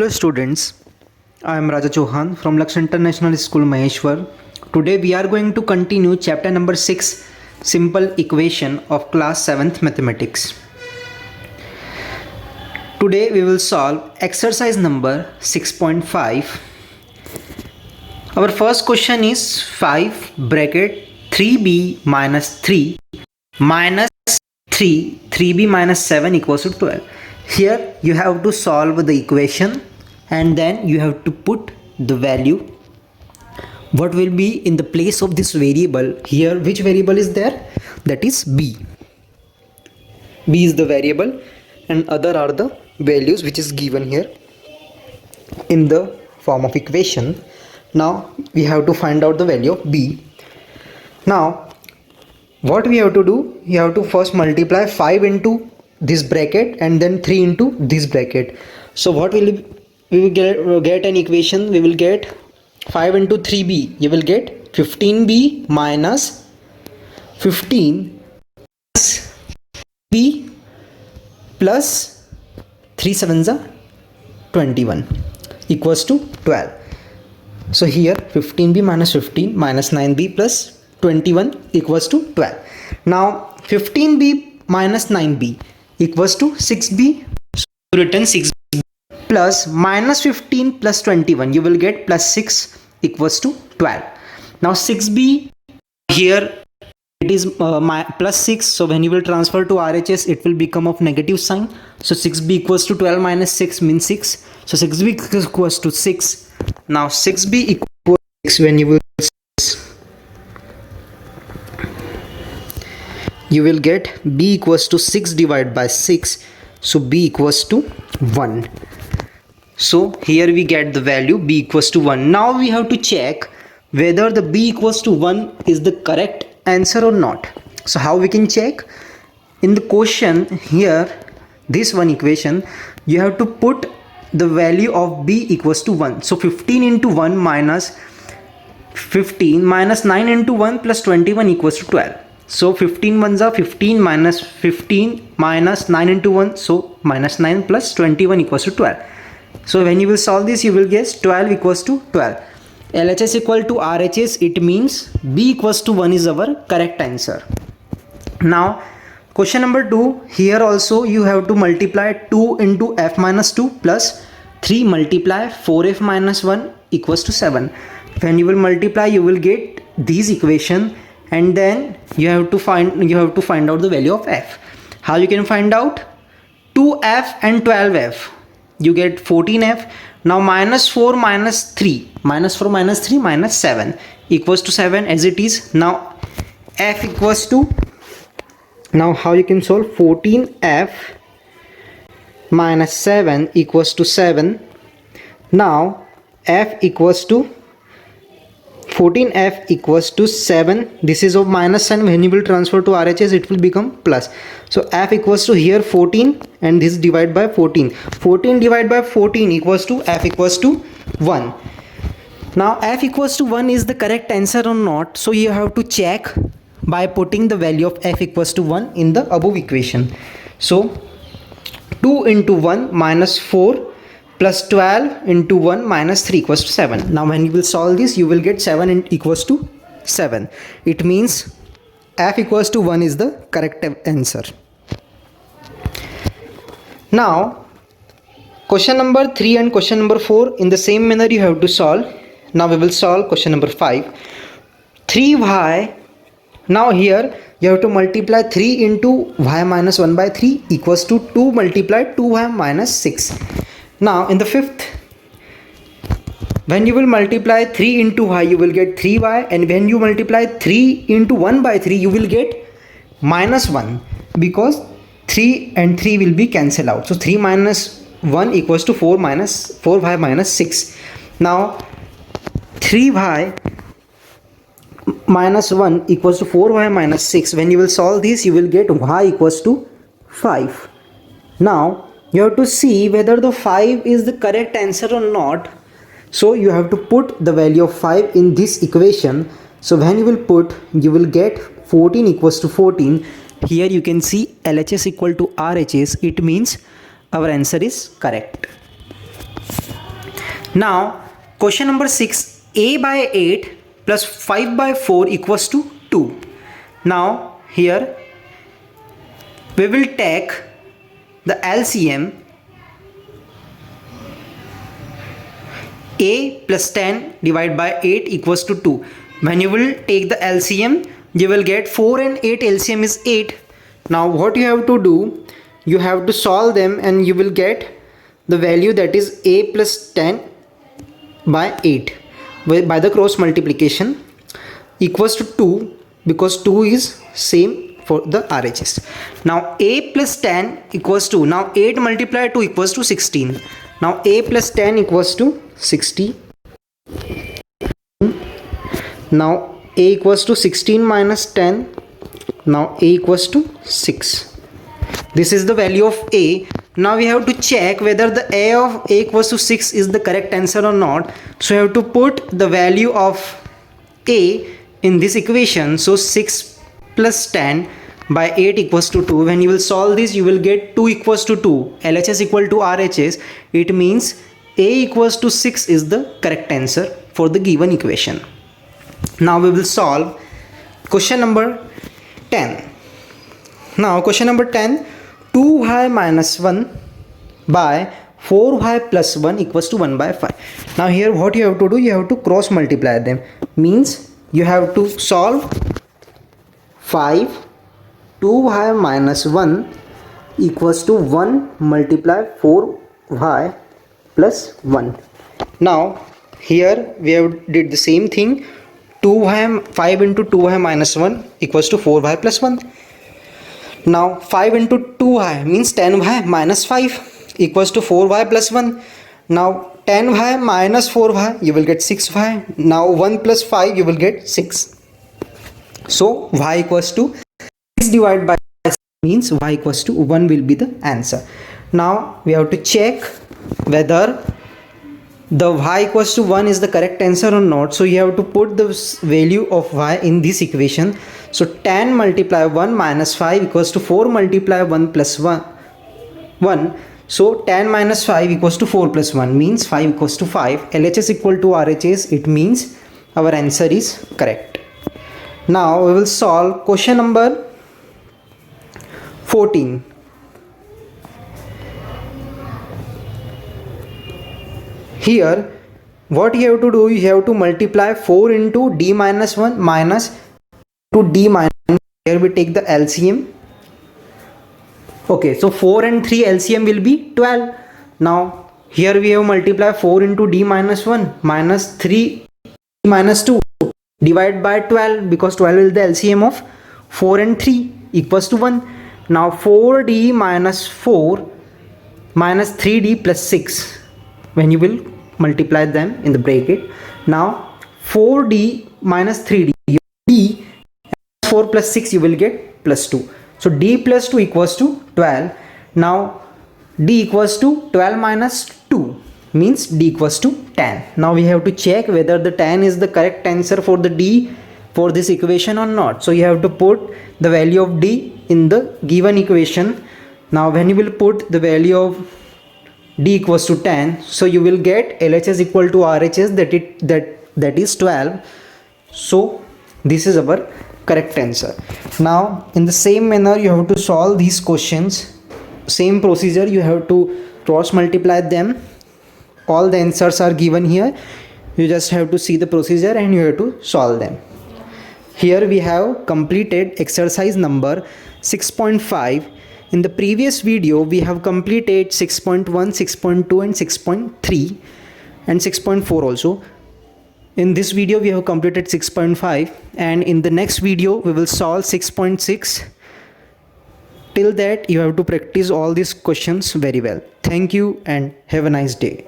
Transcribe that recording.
Hello students, I am Raja Chauhan from Lux International School Maheshwar. Today we are going to continue chapter number 6, Simple Equation of class 7th Mathematics. Today we will solve exercise number 6.5. Our first question is 5 bracket 3b minus 3 minus 3b minus 7 equals to 12. Here you have to solve the equation and then you have to put the value what will be in the place of this variable. Here which variable is there? That is b. B is the variable and other are the values which is given here in the form of equation. Now we have to find out the value of b. Now what we have to do, you have to first multiply 5 into this bracket and then 3 into this bracket. So what will we will get an equation? We will get 5 into 3b, you will get 15b minus 15 plus b plus 3 7s are 21 equals to 12. So here 15b minus 15 minus 9b plus 21 equals to 12. Now 15b minus 9b equals to 6b. So written 6b plus minus 15 plus 21, you will get plus 6 equals to 12. Now 6b here it is plus 6, so when you will transfer to RHS it will become of negative sign. So 6b equals to 12 minus 6 means 6. So 6b equals to 6. Now 6b equals to 6. When you will get b equals to 6 divided by 6, so b equals to 1. So here we get the value b equals to 1. Now we have to check whether the b equals to 1 is the correct answer or not. So how we can check? In the question here, this one equation, you have to put the value of b equals to 1. So 15 into 1 minus 15 minus 9 into 1 plus 21 equals to 12. So 15 ones are 15 minus 15 minus 9 into 1, so minus 9 plus 21 equals to 12. So when you will solve this, you will get 12 equals to 12. LHS equal to RHS, it means b equals to 1 is our correct answer. Now question number 2, here also you have to multiply 2 into f minus 2 plus 3 multiply 4f minus 1 equals to 7. When you will multiply, you will get these equation and then you have to find out the value of f. How you can find out? 2f and 12f, you get 14f. Now minus 4 minus 3 minus 4 minus 3 minus 7 equals to 7 as it is. Now f equals to, now how you can solve? 14f minus 7 equals to 7. Now f equals to 14f equals to 7. This is of minus sign. When you will transfer to RHS it will become plus. So f equals to here 14 and this divided by 14. 14 divided by 14 equals to f equals to 1. Now f equals to 1 is the correct answer or not. So you have to check by putting the value of f equals to 1 in the above equation. So 2 into 1 minus 4 plus 12 into 1 minus 3 equals to 7. Now when you will solve this, you will get 7 equals to 7. It means f equals to 1 is the correct answer. Now question number 3 and question number 4 in the same manner you have to solve. Now we will solve question number 5. 3y, now here you have to multiply 3 into y minus 1 by 3 equals to 2 multiply 2y minus 6. Now in the fifth, when you will multiply 3 into y, you will get 3y, and when you multiply 3 into 1 by 3, you will get minus 1, because 3 and 3 will be cancelled out. So 3 minus 1 equals to 4y minus 6. Now 3y minus 1 equals to 4y minus 6. When you will solve this, you will get y equals to 5. Now you have to see whether the 5 is the correct answer or not. So you have to put the value of 5 in this equation. So when you will put, you will get 14 equals to 14. Here you can see LHS equal to RHS. It means our answer is correct. Now question number 6, a by 8 plus 5 by 4 equals to 2. Now here we will take the LCM. A plus 10 divided by 8 equals to 2. When you will take the LCM, you will get 4 and 8 LCM is 8. Now what you have to do, you have to solve them and you will get the value, that is A plus 10 by 8 by the cross multiplication equals to 2, because 2 is same for the RHS. Now A plus 10 equals to, now 8 multiplied 2 equals to 16. Now A plus 10 equals to 60. Now A equals to 16 minus 10. Now A equals to 6. This is the value of A. Now we have to check whether the A of A equals to 6 is the correct answer or not. So you have to put the value of A in this equation. So 6 plus 10 by 8 equals to 2. When you will solve this, you will get 2 equals to 2. LHS equal to RHS. It means A equals to 6 is the correct answer for the given equation. Now we will solve question number 10. Now question number 10, 2y minus 1 by 4y plus 1 equals to 1 by 5. Now here what you have to do, you have to cross multiply them. Means you have to solve 5, 2y minus 1 equals to 1 multiply 4y plus 1. Now here we have did the same thing. 5 into 2y minus 1 equals to 4y plus 1. Now 5 into 2y means 10y minus 5 equals to 4y plus 1. Now 10y minus 4y, you will get 6y. Now 1 plus 5, you will get 6. So y equals to 6 divided by 6 means y equals to 1 will be the answer. Now we have to check whether the y equals to 1 is the correct answer or not. So you have to put the value of y in this equation. So 10 multiply 1 minus 5 equals to 4 multiply 1 plus 1. So 10 minus 5 equals to 4 plus 1 means 5 equals to 5. LHS equal to RHS, it means our answer is correct. Now we will solve question number 14. Here what you have to do, you have to multiply 4 into d minus 1 minus to d minus 1. Here we take the LCM. Okay, so 4 and 3 LCM will be 12. Now here we have multiply 4 into d minus 1 minus 3 minus 2 divided by 12, because 12 is the LCM of 4 and 3 equals to 1. Now 4d minus 4 minus 3d plus 6, when you will multiply them in the bracket. Now 4d minus 3d, d 4 plus 6, you will get plus 2. So d plus 2 equals to 12. Now d equals to 12 minus 2 means d equals to 10. Now we have to check whether the 10 is the correct answer for the d for this equation or not. So you have to put the value of d in the given equation. Now when you will put the value of d equals to 10, so you will get LHS equal to RHS, that is 12. So this is our correct answer. Now in the same manner you have to solve these questions. Same procedure, you have to cross multiply them. All the answers are given here. You just have to see the procedure and you have to solve them. Here we have completed exercise number 6.5. In the previous video we have completed 6.1, 6.2 and 6.3 and 6.4 also. In this video we have completed 6.5, and in the next video we will solve 6.6. Till that you have to practice all these questions very well. Thank you and have a nice day.